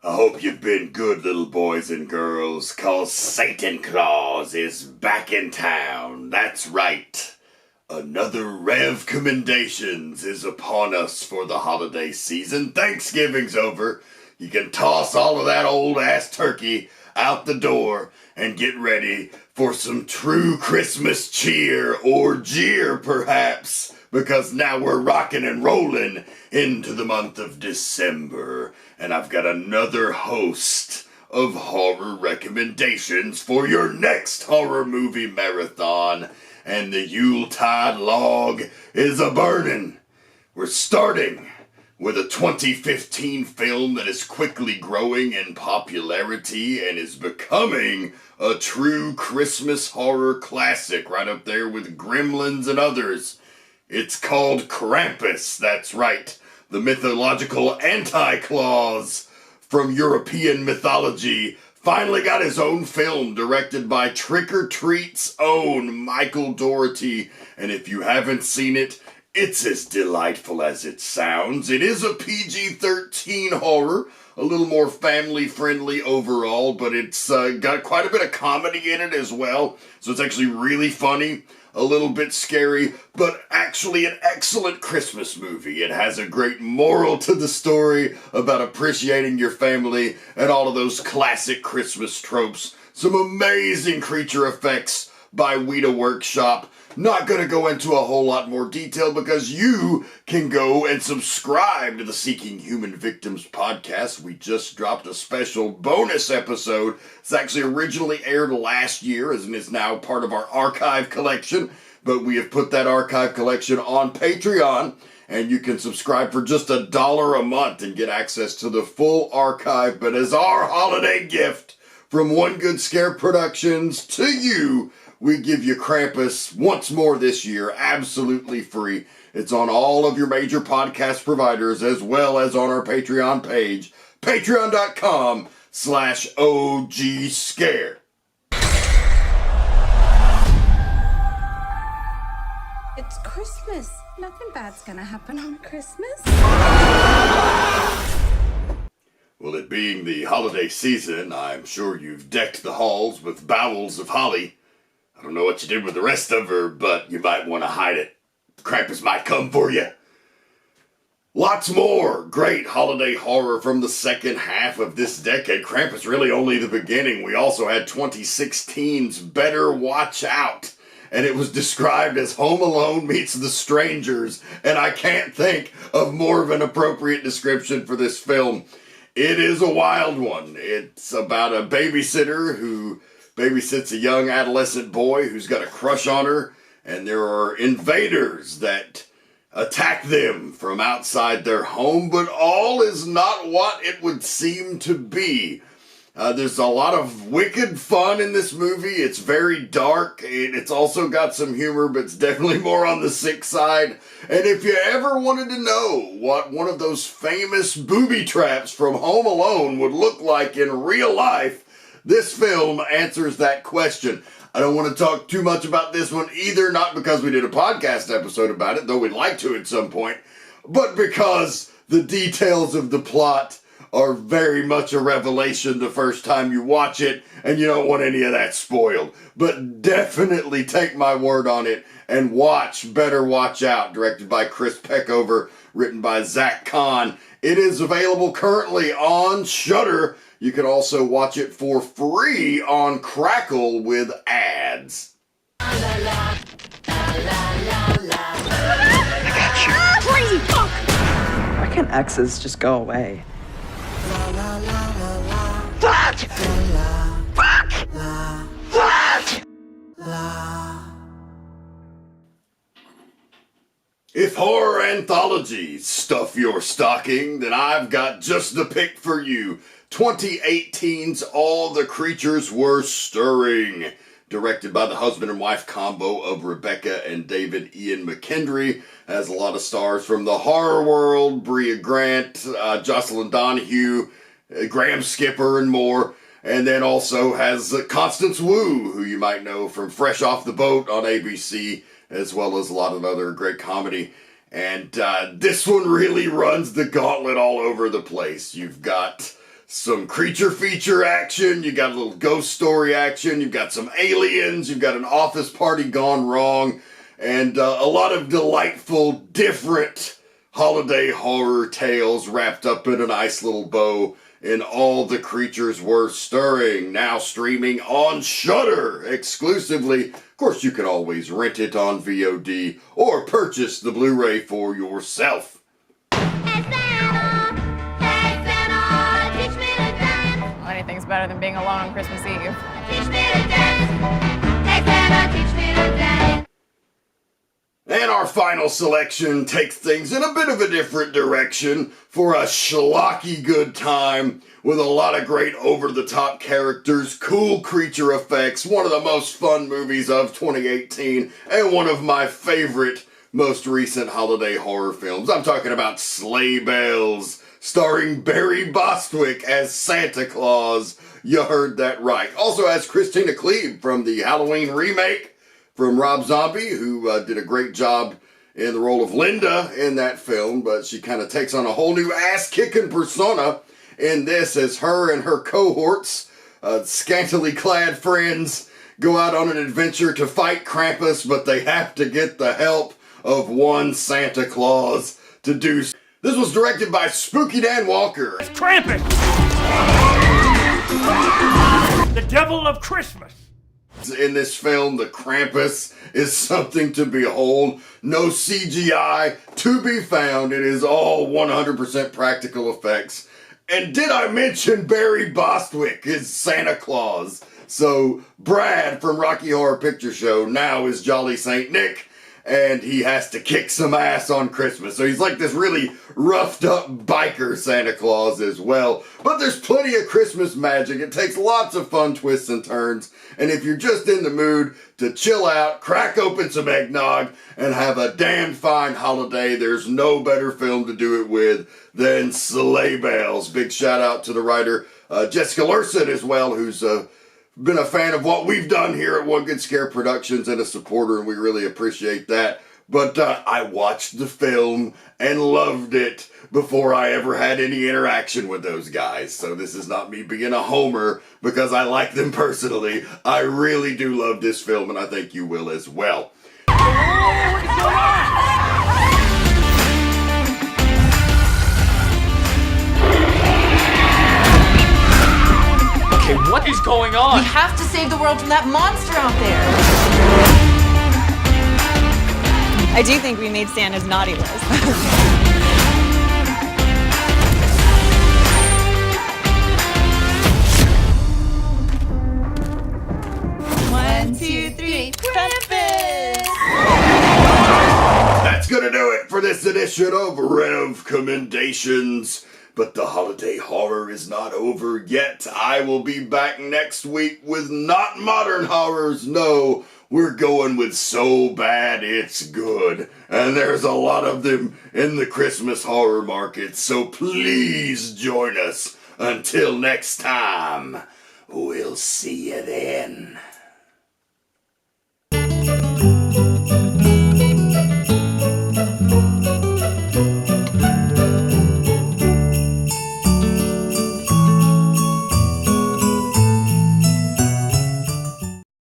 I hope you've been good, little boys and girls, 'cause Satan Claus is back in town. That's right. Another RevCommendations is upon us for the holiday season. Thanksgiving's over. You can toss all of that old-ass turkey out the door and get ready for some true Christmas cheer, or jeer perhaps, because now we're rocking and rolling into the month of December, and I've got another host of horror recommendations for your next horror movie marathon, and the Yuletide log is a-burning. We're starting with a 2015 film that is quickly growing in popularity and is becoming a true Christmas horror classic, right up there with Gremlins and others. It's called Krampus, that's right, the mythological anti-Claus from European mythology finally got his own film directed by Trick or Treat's own Michael Dougherty, and if you haven't seen it, it's as delightful as it sounds. It is a PG-13 horror, a little more family-friendly overall, but it's got quite a bit of comedy in it as well, so it's actually really funny, a little bit scary, but actually an excellent Christmas movie. It has a great moral to the story about appreciating your family and all of those classic Christmas tropes. Some amazing creature effects by Weta Workshop. Not going to go into a whole lot more detail because you can go and subscribe to the Seeking Human Victims podcast. We just dropped a special bonus episode. It's actually originally aired last year and is now part of our archive collection, but we have put that archive collection on Patreon, and you can subscribe for just $1 a month and get access to the full archive. But as our holiday gift from One Good Scare Productions to you, we give you Krampus once more this year, absolutely free. It's on all of your major podcast providers as well as on our Patreon page, patreon.com/OGScare. It's Christmas. Nothing bad's gonna happen on Christmas. Well, it being the holiday season, I'm sure you've decked the halls with bowels of holly. I don't know what you did with the rest of her, but you might want to hide it. Krampus might come for you. Lots more great holiday horror from the second half of this decade. Krampus really only the beginning. We also had 2016's Better Watch Out, and it was described as Home Alone meets The Strangers, and I can't think of more of an appropriate description for this film. It is a wild one. It's about a babysitter who babysits a young adolescent boy who's got a crush on her, and there are invaders that attack them from outside their home, but all is not what it would seem to be. There's a lot of wicked fun in this movie. It's very dark. It's also got some humor, but it's definitely more on the sick side. And if you ever wanted to know what one of those famous booby traps from Home Alone would look like in real life, this film answers that question. I don't want to talk too much about this one either, not because we did a podcast episode about it, though we'd like to at some point, but because the details of the plot are very much a revelation the first time you watch it, and you don't want any of that spoiled. But definitely take my word on it and watch Better Watch Out, directed by Chris Peckover, written by Zach Kahn. It is available currently on Shudder. You can also watch it for free on Crackle with ads. I got you. Crazy fuck! Why can't exes just go away? Fuck! Fuck! Fuck! If horror anthologies stuff your stocking, then I've got just the pick for you. 2018's All the Creatures Were Stirring, directed by the husband and wife combo of Rebecca and David Ian McKendry, has a lot of stars from the horror world, Brea Grant, Jocelyn Donahue, Graham Skipper, and more. And then also has Constance Wu, who you might know from Fresh Off the Boat on ABC, as well as a lot of other great comedy. And this one really runs the gauntlet all over the place. You've got some creature feature action, you got a little ghost story action, you've got some aliens, you've got an office party gone wrong, and a lot of delightful, different holiday horror tales wrapped up in a nice little bow, and all the creatures were stirring. Now streaming on Shudder exclusively. Of course, you can always rent it on VOD or purchase the Blu-ray for yourself. Anything's better than being alone on Christmas Eve. Teach me to dance. Hey Santa, teach me to dance. And our final selection takes things in a bit of a different direction for a schlocky good time with a lot of great over-the-top characters, cool creature effects, one of the most fun movies of 2018, and one of my favorite most recent holiday horror films. I'm talking about Sleigh Bells, starring Barry Bostwick as Santa Claus. You heard that right. Also has Christina Klebe from the Halloween remake from Rob Zombie, who did a great job in the role of Linda in that film, but she kind of takes on a whole new ass-kicking persona in this as her and her cohorts, scantily clad friends, go out on an adventure to fight Krampus, but they have to get the help of one Santa Claus to do so. This was directed by Spooky Dan Walker. Krampus! The devil of Christmas! In this film, the Krampus is something to behold. No CGI to be found. It is all 100% practical effects. And did I mention Barry Bostwick is Santa Claus? So Brad from Rocky Horror Picture Show now is Jolly Saint Nick, and he has to kick some ass on Christmas. So he's like this really roughed up biker Santa Claus as well. But there's plenty of Christmas magic. It takes lots of fun twists and turns. And if you're just in the mood to chill out, crack open some eggnog, and have a damn fine holiday, there's no better film to do it with than Sleigh Bells. Big shout out to the writer Jessica Lurson as well, who's been a fan of what we've done here at One Good Scare Productions and a supporter, and we really appreciate that. But I watched the film and loved it before I ever had any interaction with those guys. So this is not me being a homer because I like them personally. I really do love this film, and I think you will as well. Okay, what is going on? We have to save the world from that monster out there. I do think we made Santa's naughty list. One, two, three, Krampus! That's gonna do it for this edition of RevCommendations. But the holiday horror is not over yet. I will be back next week with not modern horrors. No, we're going with so bad it's good. And there's a lot of them in the Christmas horror market. So please join us. Until next time, we'll see you then.